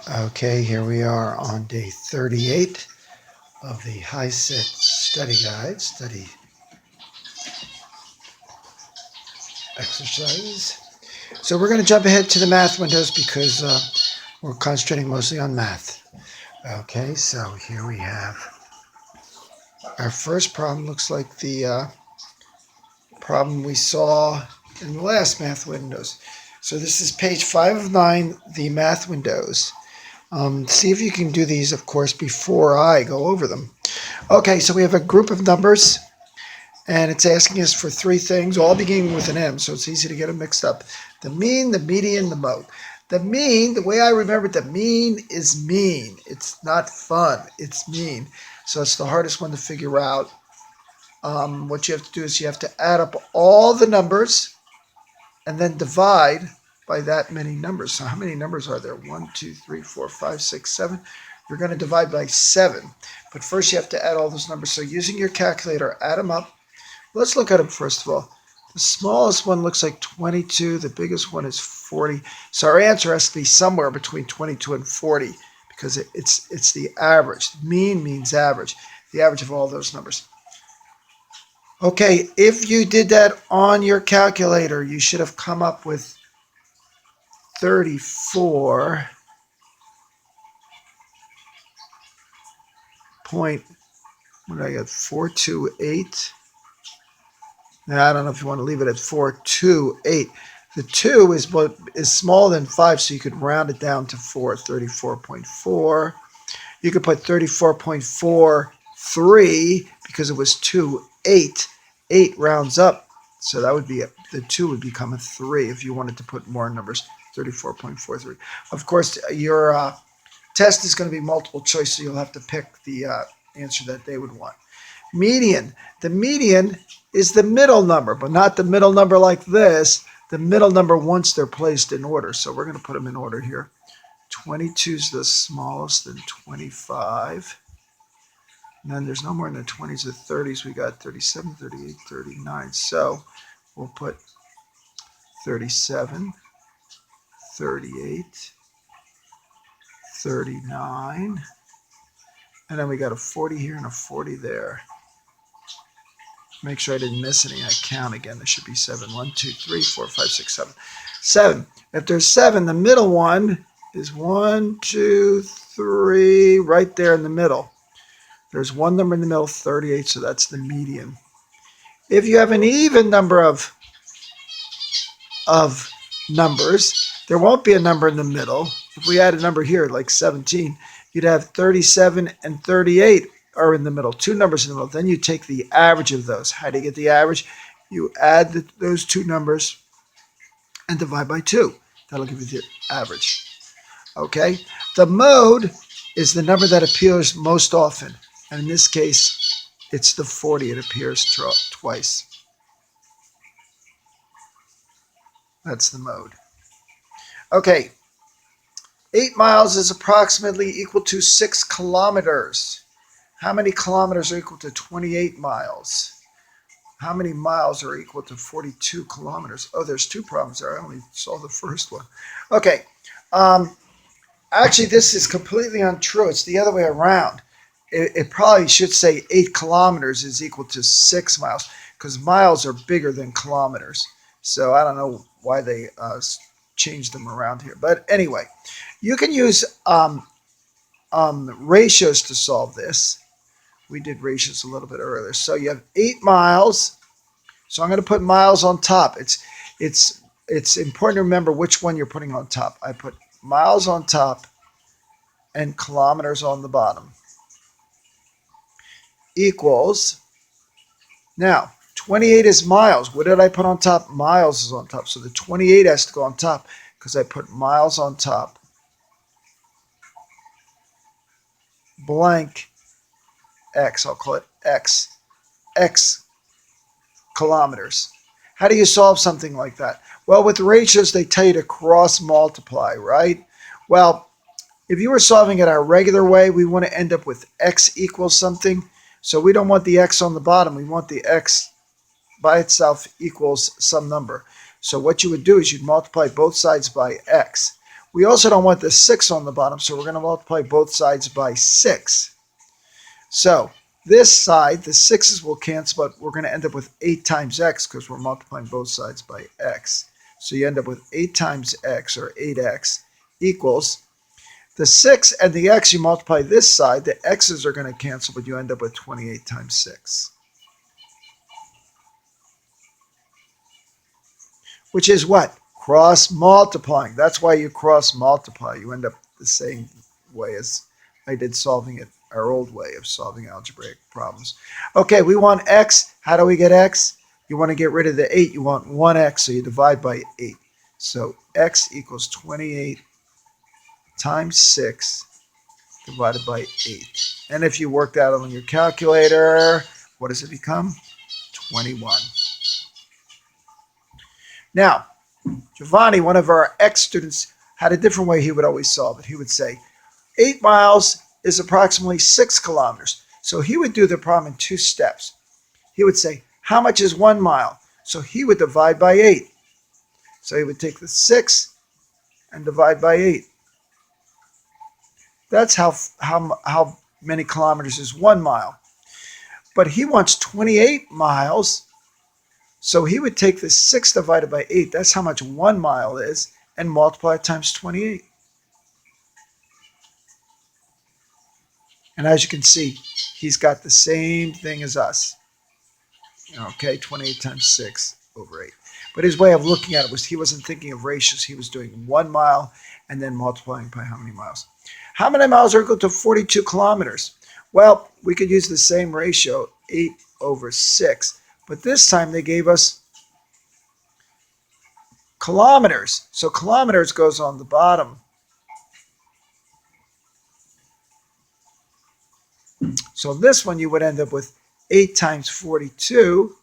Okay, here we are on day 38 of the HiSET study guide, study exercise. So we're going to jump ahead to the math windows because we're concentrating mostly on math. Okay, so here we have our first problem. Looks like the problem we saw in the last math windows. So this is page 5 of 9, the math windows. See if you can do these, of course, before I go over them. Okay, so we have a group of numbers, and it's asking us for three things, all beginning with an M, so it's easy to get them mixed up. The mean, the median, the mode. The mean, the way I remember it, the mean is mean. It's not fun. It's mean. So it's the hardest one to figure out. What you have to do is you have to add up all the numbers and then divide by that many numbers. So how many numbers are there? 1, 2, 3, 4, 5, 6, 7. You're going to divide by 7. But first you have to add all those numbers. So using your calculator, add them up. Let's look at them first of all. The smallest one looks like 22. The biggest one is 40. So our answer has to be somewhere between 22 and 40 because it's the average. Mean means average. The average of all those numbers. Okay, if you did that on your calculator, you should have come up with 34 point, what did I get, 428? Now, I don't know if you want to leave it at 428. The 2 is smaller than 5, so you could round it down to 4, 34.4. You could put 34.43 because it was 2, 8. 8 rounds up, so that would be the 2 would become a 3 if you wanted to put more numbers, 34.43. Of course, your test is going to be multiple choice, so you'll have to pick the answer that they would want. Median. The median is the middle number, but not the middle number like this. The middle number once they're placed in order. So we're going to put them in order here. 22 is the smallest, then 25. And then there's no more in the 20s or 30s. We got 37, 38, 39. So we'll put 37, 38, 39. And then we got a 40 here and a 40 there. Make sure I didn't miss any. I count again. There should be 7. 1, 2, 3, 4, 5, 6, 7. 7. If there's 7, the middle one is 1, 2, 3, right there in the middle. There's one number in the middle, 38, so that's the median. If you have an even number of numbers, there won't be a number in the middle. If we add a number here, like 17, you'd have 37 and 38 are in the middle, two numbers in the middle. Then you take the average of those. How do you get the average? You add those two numbers and divide by 2. That'll give you the average. Okay? The mode is the number that appears most often. And in this case, it's the 40. It appears twice. That's the mode. Okay. 8 miles is approximately equal to 6 kilometers. How many kilometers are equal to 28 miles? How many miles are equal to 42 kilometers? Oh, there's 2 problems there. I only saw the first one. Okay. Actually, this is completely untrue. It's the other way around. It probably should say 8 kilometers is equal to 6 miles because miles are bigger than kilometers. So I don't know why they changed them around here. But anyway, you can use ratios to solve this. We did ratios a little bit earlier. So you have 8 miles. So I'm going to put miles on top. It's important to remember which one you're putting on top. I put miles on top and kilometers on the bottom. Equals, now 28 is miles. What did I put on top? Miles is on top. So the 28 has to go on top because I put miles on top. Blank X, I'll call it X. X kilometers. How do you solve something like that? Well, with ratios, they tell you to cross multiply, right? Well, if you were solving it our regular way, we want to end up with X equals something. So we don't want the X on the bottom. We want the X by itself equals some number. So what you would do is you'd multiply both sides by X. We also don't want the 6 on the bottom, so we're going to multiply both sides by 6. So this side, the 6's will cancel, but we're going to end up with 8 times x because we're multiplying both sides by x. So you end up with 8 times x, or 8x, equals the 6 and the x. You multiply this side, the x's are going to cancel, but you end up with 28 times 6. Which is what? Cross multiplying. That's why you cross multiply. You end up the same way as I did solving it, our old way of solving algebraic problems. Okay, we want x. How do we get x? You want to get rid of the 8. You want 1x, so you divide by 8. So x equals 28 times 6 divided by 8. And if you work that on your calculator, what does it become? 21. Now, Giovanni, one of our ex-students, had a different way he would always solve it. He would say, 8 miles is approximately 6 kilometers. So he would do the problem in 2 steps. He would say, how much is 1 mile? So he would divide by 8. So he would take the 6 and divide by 8. That's how many kilometers is 1 mile. But he wants 28 miles. So he would take the 6 divided by 8, that's how much 1 mile is, and multiply it times 28. And as you can see, he's got the same thing as us. Okay, 28 times 6 over 8. But his way of looking at it was he wasn't thinking of ratios. He was doing 1 mile and then multiplying by how many miles. How many miles are equal to 42 kilometers? Well, we could use the same ratio, 8 over 6. But this time they gave us kilometers. So kilometers goes on the bottom. So this one you would end up with 8 times 42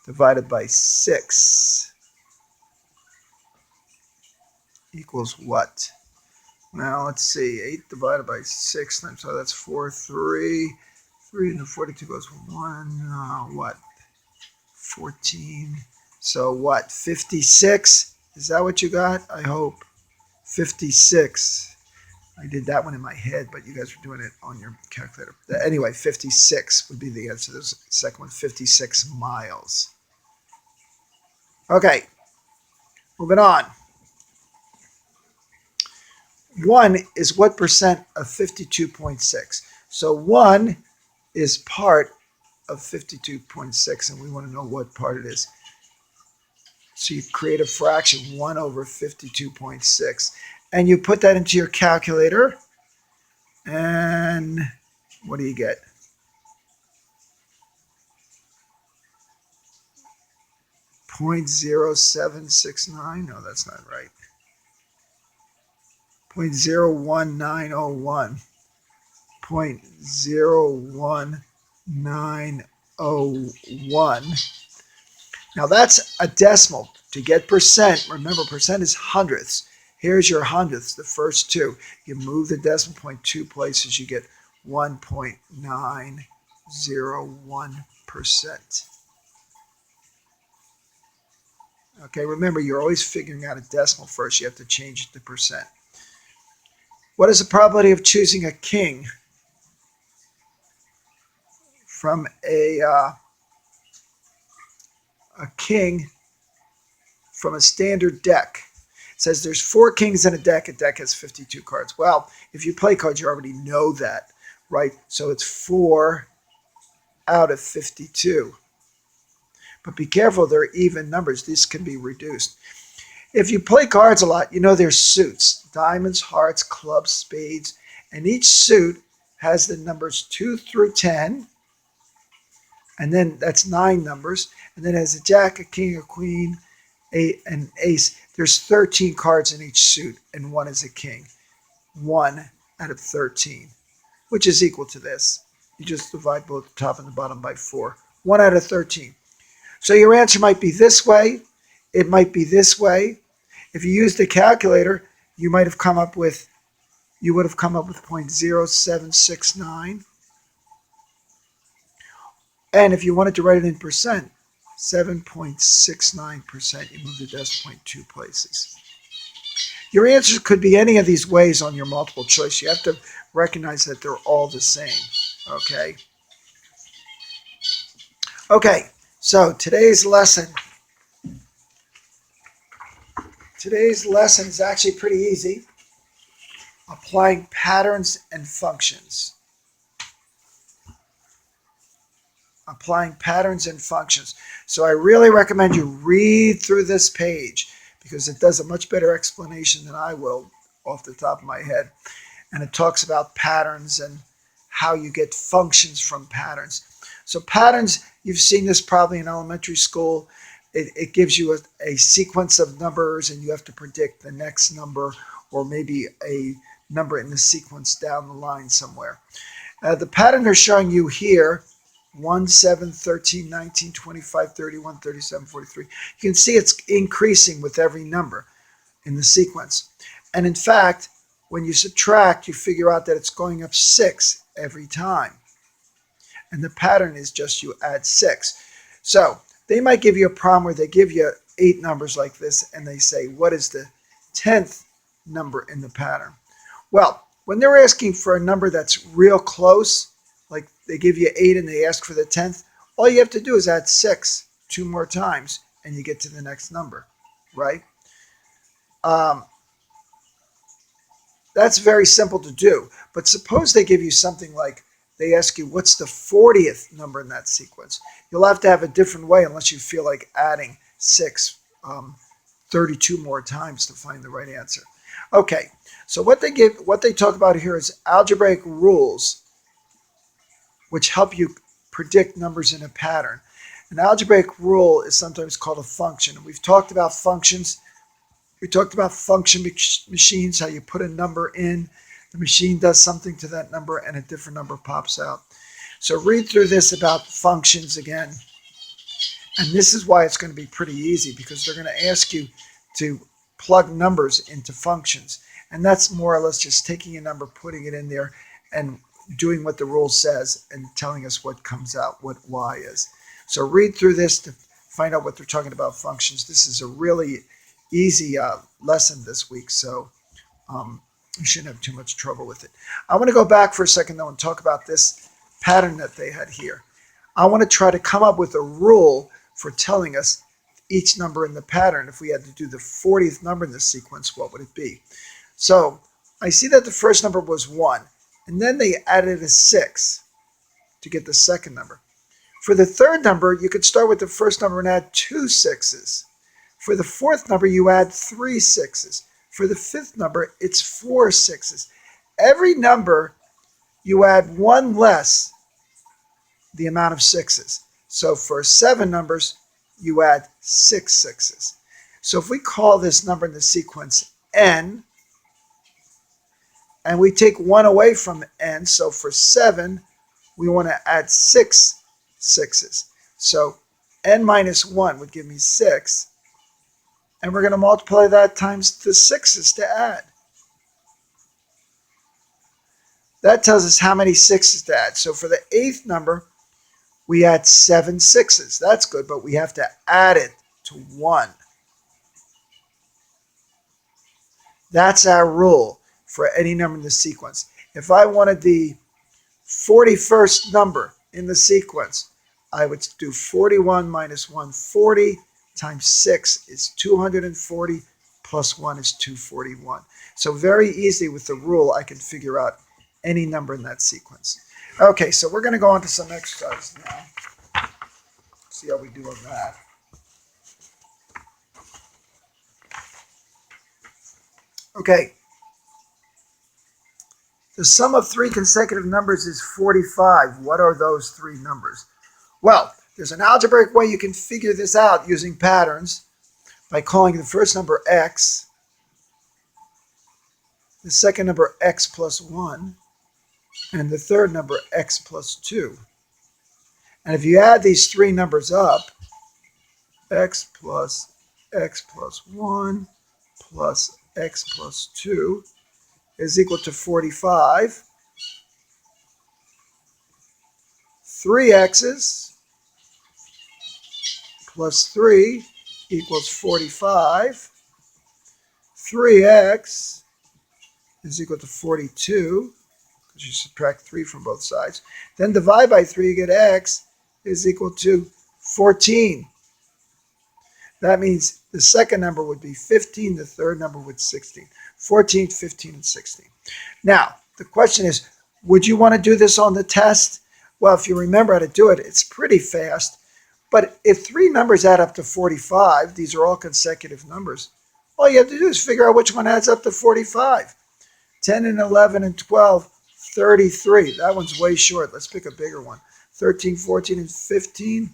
divided by 6 equals what? Now let's see, 8 divided by 6 times, so that's 4, 3. 3 and the 42 goes 1, what? 14. So what, 56? Is that what you got? I hope. 56. I did that one in my head, but you guys were doing it on your calculator. Anyway, 56 would be the answer. There's the second one, 56 miles. Okay, moving on. 1 is what percent of 52.6? So 1 is part of 52.6, and we want to know what part it is. So you create a fraction, 1 over 52.6. And you put that into your calculator, and what do you get? 0.0769? No, that's not right. 0.01901. 0.01901. Now that's a decimal. To get percent, remember percent is hundredths. Here's your hundredths, the first 2. You move the decimal point 2 places, you get 1.901%. Okay, remember you're always figuring out a decimal first. You have to change it to percent. What is the probability of choosing a king from a king from a standard deck? It says there's 4 kings in a deck. A deck has 52 cards. Well, if you play cards, you already know that, right? So it's 4 out of 52. But be careful, they're even numbers. These can be reduced. If you play cards a lot, you know there's suits. Diamonds, hearts, clubs, spades. And each suit has the numbers 2 through 10. And then that's 9 numbers. And then it has a jack, a king, a queen, an ace. There's 13 cards in each suit, and 1 is a king. 1 out of 13, which is equal to this. You just divide both the top and the bottom by 4. 1 out of 13. So your answer might be this way. It might be this way. If you used a calculator, you might have come up with, 0.0769. And if you wanted to write it in percent, 7.69%. You move the decimal point 2 places. Your answers could be any of these ways on your multiple choice. You have to recognize that they're all the same. Okay? Okay, so today's lesson is actually pretty easy. Applying patterns and functions. Applying patterns and functions. So I really recommend you read through this page because it does a much better explanation than I will off the top of my head. And it talks about patterns and how you get functions from patterns. So patterns, you've seen this probably in elementary school. It gives you a sequence of numbers and you have to predict the next number or maybe a number in the sequence down the line somewhere. The pattern they're showing you here, 1, 7, 13, 19, 25, 31, 37, 43. You can see it's increasing with every number in the sequence. And in fact, when you subtract, you figure out that it's going up 6 every time. And the pattern is just you add 6. So they might give you a problem where they give you 8 numbers like this and they say, what is the 10th number in the pattern? Well, when they're asking for a number that's real close, like they give you 8 and they ask for the 10th, all you have to do is add 6 2 more times and you get to the next number, right? That's very simple to do. But suppose they give you something like, they ask you, what's the 40th number in that sequence? You'll have to have a different way unless you feel like adding 6, 32 more times to find the right answer. Okay, so what they talk about here is algebraic rules, which help you predict numbers in a pattern. An algebraic rule is sometimes called a function. We've talked about functions. We talked about function machines, how you put a number in, the machine does something to that number, and a different number pops out. So read through this about functions again. And this is why it's going to be pretty easy, because they're going to ask you to plug numbers into functions. And that's more or less just taking a number, putting it in there, and doing what the rule says and telling us what comes out, what y is. So read through this to find out what they're talking about functions. This is a really easy lesson this week, so you shouldn't have too much trouble with it. I want to go back for a second, though, and talk about this pattern that they had here. I want to try to come up with a rule for telling us each number in the pattern. If we had to do the 40th number in the sequence, what would it be? So I see that the first number was 1, and then they added a 6 to get the second number. For the third number, you could start with the first number and add 2 6s. For the fourth number, you add 3 6s. For the fifth number, it's 4 6s. Every number, you add 1 less the amount of 6s. So for 7 numbers, you add 6 6s. So if we call this number in the sequence n, and we take 1 away from n, so for 7, we want to add 6 6s. So n minus 1 would give me 6. And we're going to multiply that times the 6s to add. That tells us how many 6s to add. So for the 8th number, we add 7 6s. That's good, but we have to add it to 1. That's our rule for any number in the sequence. If I wanted the 41st number in the sequence, I would do 41 minus 140 times 6 is 240, plus 1 is 241. So very easily with the rule, I can figure out any number in that sequence. Okay, so we're going to go on to some exercises now. See how we do on that. Okay. The sum of 3 consecutive numbers is 45. What are those 3 numbers? Well, there's an algebraic way you can figure this out using patterns by calling the first number x, the second number x plus 1, and the third number x plus 2. And if you add these 3 numbers up, x plus 1 plus x plus 2 is equal to 45. 3 x's plus 3 equals 45. 3x is equal to 42, because you subtract 3 from both sides. Then divide by 3, you get x is equal to 14. That means the second number would be 15, the third number would be 16. 14, 15, and 16. Now, the question is, would you want to do this on the test? Well, if you remember how to do it, it's pretty fast. But if 3 numbers add up to 45, these are all consecutive numbers, all you have to do is figure out which one adds up to 45. 10 and 11 and 12, 33. That one's way short. Let's pick a bigger one. 13, 14, and 15.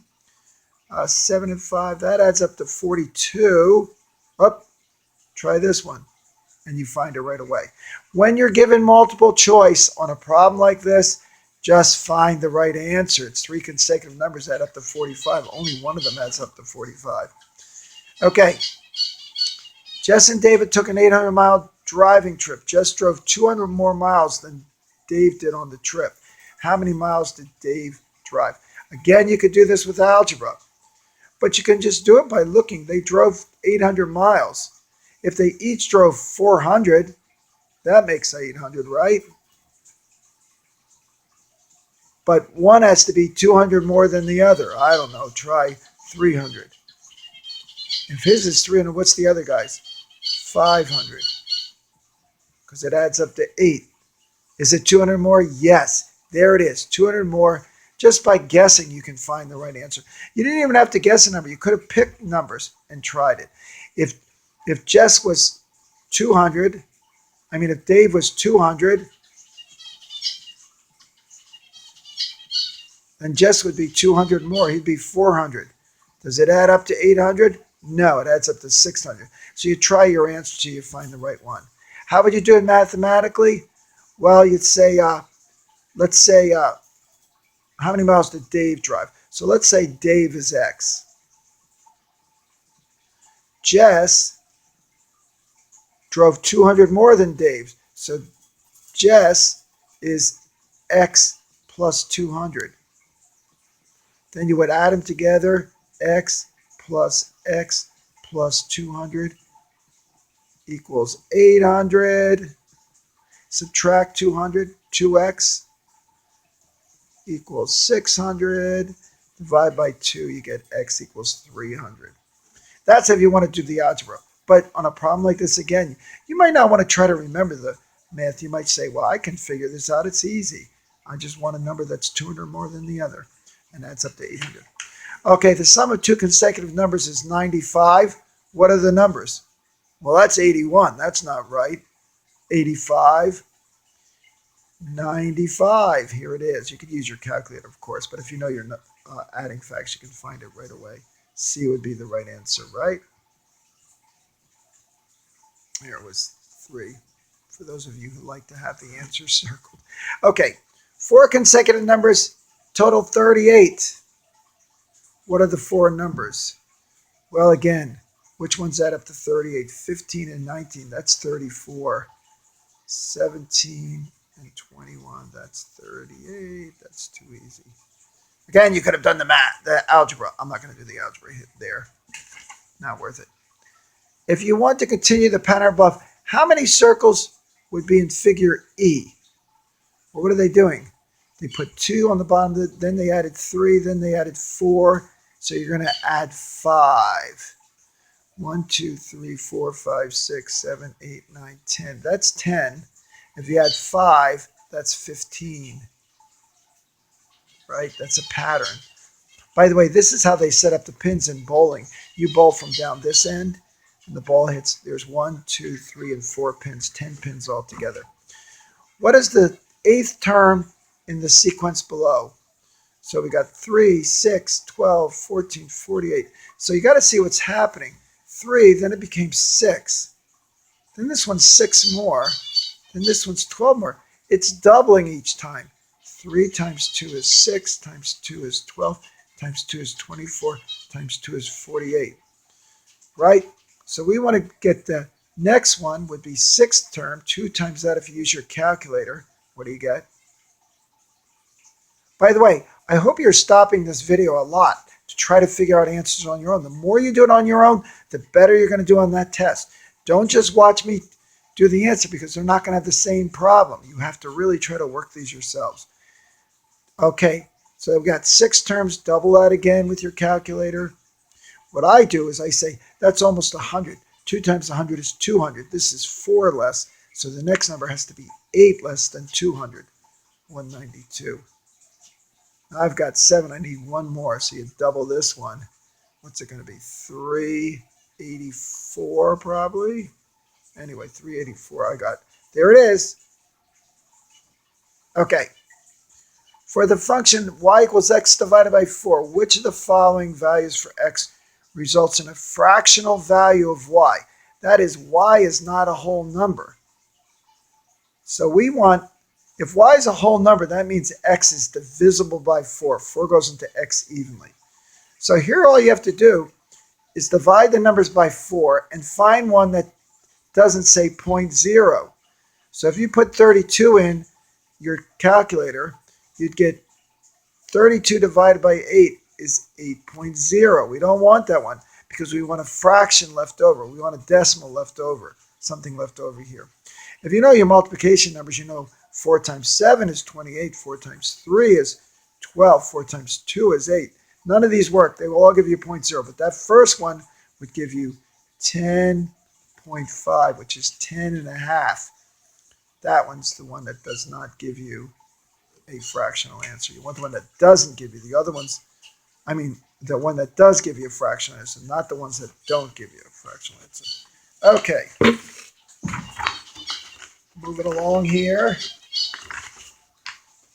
7 and 5, that adds up to 42. Try this one, and you find it right away. When you're given multiple choice on a problem like this, just find the right answer. It's 3 consecutive numbers add up to 45. Only one of them adds up to 45. Okay. Jess and David took an 800-mile driving trip. Jess drove 200 more miles than Dave did on the trip. How many miles did Dave drive? Again, you could do this with algebra, but you can just do it by looking. They drove 800 miles. If they each drove 400, that makes 800, right? But one has to be 200 more than the other. I don't know. Try 300. If his is 300, what's the other guy's? 500. Because it adds up to 8. Is it 200 more? Yes. There it is. 200 more. Just by guessing, you can find the right answer. You didn't even have to guess a number. You could have picked numbers and tried it. If Jess was 200, if Dave was 200, then Jess would be 200 more. He'd be 400. Does it add up to 800? No, it adds up to 600. So you try your answer till you find the right one. How would you do it mathematically? Well, you'd say, let's say, how many miles did Dave drive? So let's say Dave is X. Jess drove 200 more than Dave. So Jess is X plus 200. Then you would add them together. X plus 200 equals 800. Subtract 200, 2x equals 600. Divide by 2, you get x equals 300. That's if you want to do the algebra. But on a problem like this, again, you might not want to try to remember the math. You might say, well, I can figure this out. It's easy. I just want a number that's 200 more than the other. And that's up to 800. Okay, the sum of 2 consecutive numbers is 95. What are the numbers? Well, that's 81. That's not right. 85, 95. Here it is. You could use your calculator, of course, but if you know your adding facts, you can find it right away. C would be the right answer, right? Here it was 3, for those of you who like to have the answer circled. Okay, 4 consecutive numbers, total 38. What are the 4 numbers? Well, again, which ones add up to 38? 15 and 19, that's 34. 17 and 21, that's 38. That's too easy. Again, you could have done the math, the algebra. I'm not going to do the algebra there. Not worth it. If you want to continue the pattern above, how many circles would be in figure E? Well, what are they doing? They put 2 on the bottom, then they added 3, then they added 4. So you're going to add 5. 1, 2, 3, 4, 5, 6, 7, 8, 9, 10. That's 10. If you add 5, that's 15. Right? That's a pattern. By the way, this is how they set up the pins in bowling. You bowl from down this end, and the ball hits, there's 1, 2, 3, and 4 pins, 10 pins altogether. What is the 8th term in the sequence below? So we got 3, 6, 12, 14, 48. So you got to see what's happening. 3, then it became 6. Then this one's 6 more. Then this one's 12 more. It's doubling each time. 3 times 2 is 6, times 2 is 12, times 2 is 24, times 2 is 48. Right? So we want to get the next one would be 6th term. 2 times that if you use your calculator. What do you get? By the way, I hope you're stopping this video a lot to to try to figure out answers on your own. The more you do it on your own, the better you're going to do on that test. Don't just watch me do the answer because they're not going to have the same problem. You have to really try to work these yourselves. Okay, so we've got 6 terms. Double that again with your calculator. What I do is I say, that's almost 100. 2 times 100 is 200. This is 4 less, so the next number has to be 8 less than 200. 192. Now I've got 7. I need one more, so you double this one. What's it going to be? 384 probably? Anyway, 384 I got. There it is. Okay. For the function y equals x divided by 4, which of the following values for x results in a fractional value of y? That is, y is not a whole number. So we want, if y is a whole number, that means x is divisible by 4. 4 goes into x evenly. So here all you have to do is divide the numbers by 4 and find one that doesn't say 0.0. So if you put 32 in your calculator, you'd get 32 divided by 8 is 8.0. We don't want that one because we want a fraction left over. We want a decimal left over, something left over here. If you know your multiplication numbers, you know 4 times 7 is 28, 4 times 3 is 12, 4 times 2 is 8. None of these work. They will all give you 0.0, but that first one would give you 10.5, which is 10 and a half. That one's the one that does not give you a fractional answer. You want the one that doesn't give you. The other ones, the one that does give you a fractional answer, not the ones that don't give you a fractional answer. Okay. Moving along here.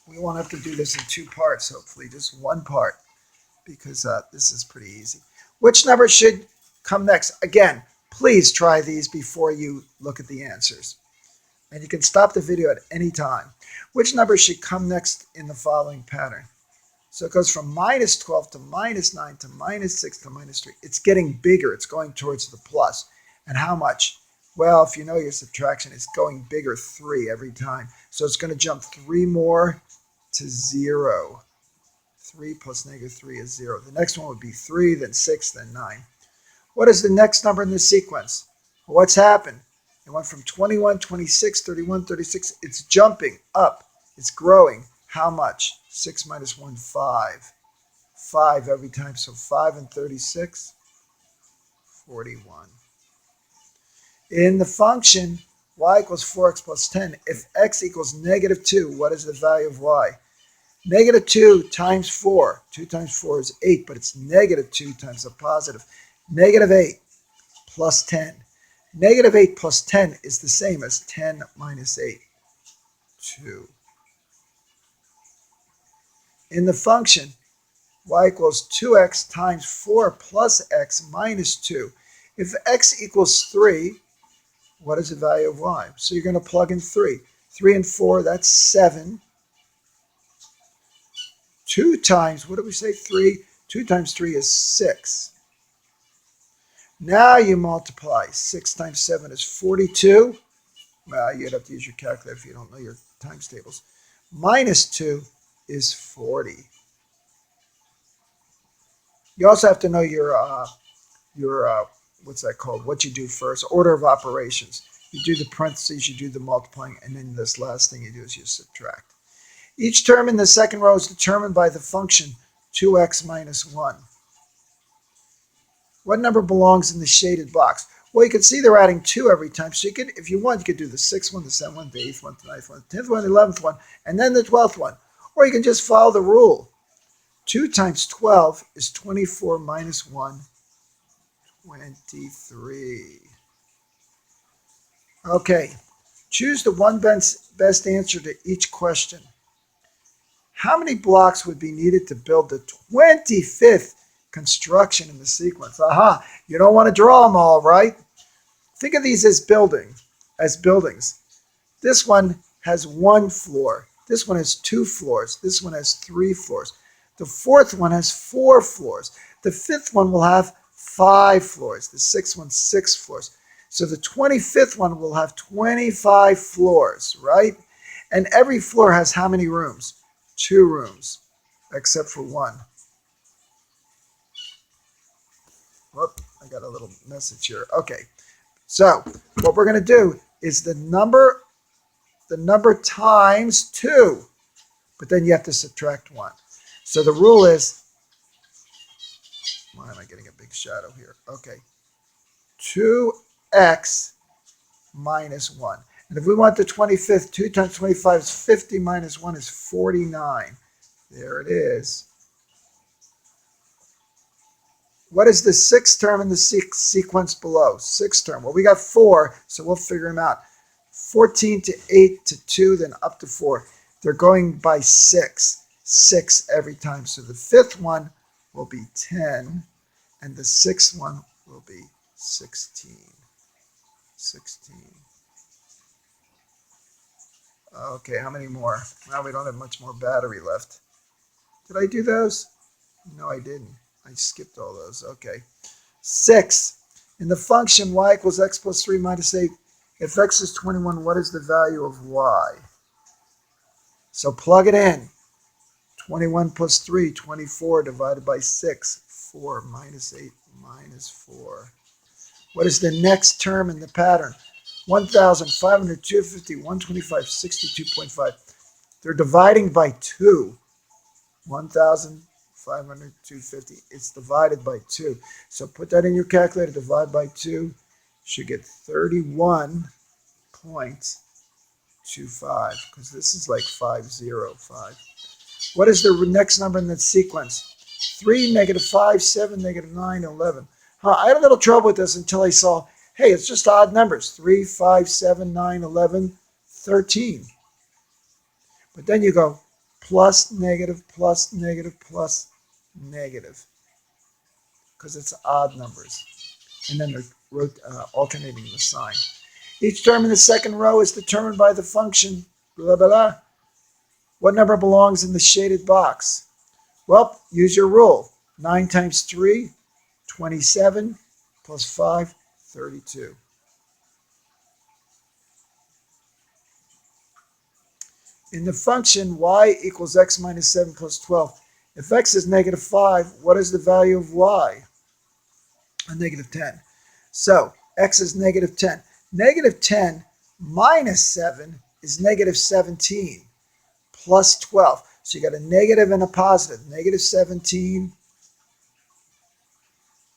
We won't have to do this in 2 parts, hopefully, just 1 part, because this is pretty easy. Which number should come next? Again, please try these before you look at the answers. And you can stop the video at any time. Which number should come next in the following pattern? So it goes from minus 12 to minus 9 to minus 6 to minus 3. It's getting bigger. It's going towards the plus. And how much? Well, if you know your subtraction, it's going bigger 3 every time. So it's going to jump 3 more to 0. 3 plus negative 3 is 0. The next one would be 3, then 6, then 9. What is the next number in the sequence? Well, what's happened? It went from 21, 26, 31, 36. It's jumping up. It's growing. How much? 6 minus 1, 5. 5 every time. So 5 and 36, 41. In the function y equals 4x plus 10, if x equals negative 2, what is the value of y? Negative 2 times 4. 2 times 4 is 8, but it's negative 2 times a positive. Negative 8 plus 10. Negative 8 plus 10 is the same as 10 minus 8, 2. In the function, y equals 2x times 4 plus x minus 2. If x equals 3, what is the value of y? So you're going to plug in 3. 3 and 4, that's 7. 2 times, what did we say, 3? 2 times 3 is 6. Now you multiply. 6 times 7 is 42. Well, you'd have to use your calculator if you don't know your times tables. Minus 2 is 40. You also have to know your what's that called? What you do first, order of operations. You do the parentheses, you do the multiplying, and then this last thing you do is you subtract. Each term in the second row is determined by the function 2x minus 1. What number belongs in the shaded box? Well, you can see they're adding 2 every time. So you could, if you want, you could do the 6th one, the 7th one, the 8th one, the 9th one, the 10th one, the 11th one, and then the 12th one. Or you can just follow the rule. 2 times 12 is 24 minus 1, 23. Okay, choose the one best answer to each question. How many blocks would be needed to build the 25th construction in the sequence? Aha, you don't want to draw them all, right? Think of these as buildings. This one has 1 floor. This one has 2 floors. This one has 3 floors. The 4th one has 4 floors. The 5th one will have 5 floors. The 6th one, 6 floors. So the 25th one will have 25 floors, right? And every floor has how many rooms? 2 rooms, except for 1. Whoop, I got a little message here. Okay, so what we're going to do is the number times 2, but then you have to subtract 1. So the rule is, why am I getting a big shadow here? Okay, 2x minus 1. And if we want the 25th, 2 times 25 is 50 minus 1 is 49. There it is. What is the sixth term in the sequence below? Sixth term. Well, we got 4, so we'll figure them out. 14 to 8 to 2, then up to 4. They're going by 6. 6 every time. So the fifth one will be 10, and the sixth one will be 16. 16. Okay, how many more? Now we don't have much more battery left. Did I do those? No, I didn't. I skipped all those. Okay. 6. In the function y equals x plus 3 minus 8, if x is 21, what is the value of y? So plug it in. 21 plus 3, 24 divided by 6, 4 minus 8 minus 4. What is the next term in the pattern? 1,500, 250, 125, 62.5. They're dividing by 2. 1,500, 250. It's divided by 2. So put that in your calculator, divide by 2. You should get 31.25, because this is like 505. What is the next number in that sequence? 3, negative 5, 7, negative 9, 11. I had a little trouble with this until I saw, hey, it's just odd numbers. 3, 5, 7, 9, 11, 13. But then you go plus, negative, plus, negative, plus, negative, because it's odd numbers. And then they're alternating the sign. Each term in the second row is determined by the function, blah, blah, blah. What number belongs in the shaded box? Well, use your rule. 9 times 3, 27, plus 5, 32. In the function y equals x minus 7 plus 12, if x is negative 5, what is the value of y? A negative 10. So x is negative 10. Negative 10 minus 7 is negative 17 plus 12. So you got a negative and a positive. Negative 17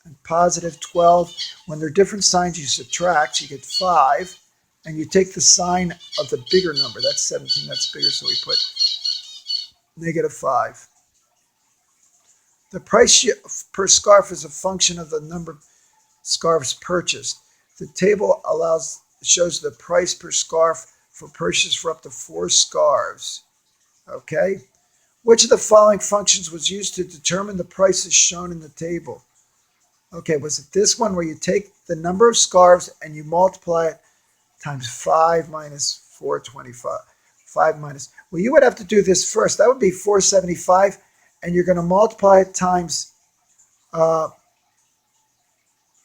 and positive 12. When they're different signs, you subtract. You get 5. And you take the sign of the bigger number. That's 17. That's bigger, so we put negative 5. The price per scarf is a function of the number of scarves purchased. The table shows the price per scarf for purchase for up to 4 scarves. Okay? Which of the following functions was used to determine the prices shown in the table? Okay, was it this one where you take the number of scarves and you multiply it times 5 minus 425? 5 minus, well, you would have to do this first. That would be 475, and you're going to multiply it times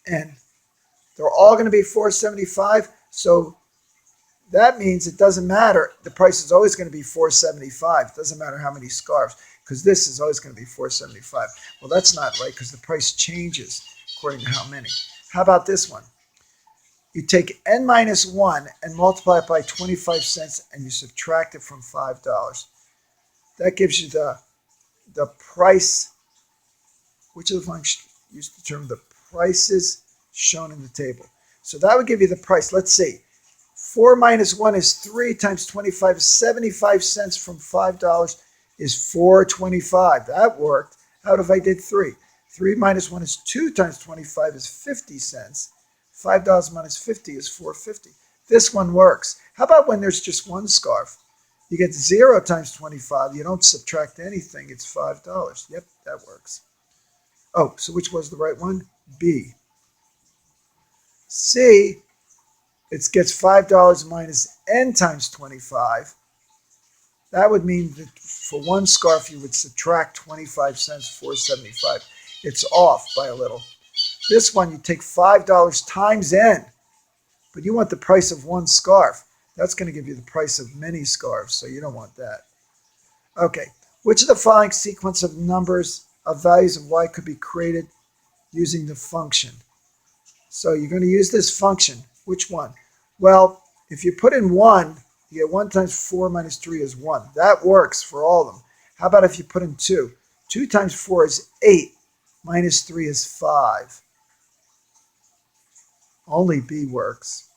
n. They're all going to be 475, so that means it doesn't matter. The price is always going to be 475. It doesn't matter how many scarves, because this is always going to be 475. Well, that's not right, because the price changes according to how many. How about this one? You take n minus 1 and multiply it by 25 cents, and you subtract it from $5. That gives you the price. Which of the functions used to determine the prices shown in the table? So that would give you the price. Let's see. 4 minus 1 is 3 times 25 is 75 cents from $5 is $4.25. That worked. How if I did 3? 3 minus 1 is 2 times 25 is 50 cents. $5 minus 50 is $4.50. This one works. How about when there's just one scarf? You get 0 times 25. You don't subtract anything. It's $5. Yep, that works. Oh, so which was the right one? B. C, it gets $5 minus n times 25. That would mean that for one scarf, you would subtract 25 cents, $4.75. It's off by a little. This one, you take $5 times n, but you want the price of one scarf. That's going to give you the price of many scarves, so you don't want that. Okay, which of the following sequence of numbers of values of y could be created using the function. So you're going to use this function. Which one? Well, if you put in 1, you get 1 times 4 minus 3 is 1. That works for all of them. How about if you put in 2? 2 times 4 is 8. Minus 3 is 5. Only B works.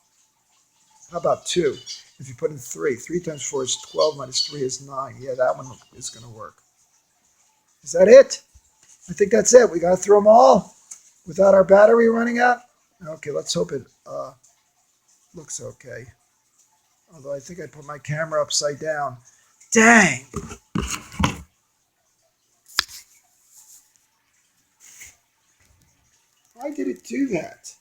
How about 2? If you put in 3, 3 times 4 is 12, minus 3 is 9. Yeah, that one is going to work. Is that it? I think that's it. We got through them all without our battery running out. Okay, let's hope it looks okay. Although I think I put my camera upside down. Dang! Why did it do that?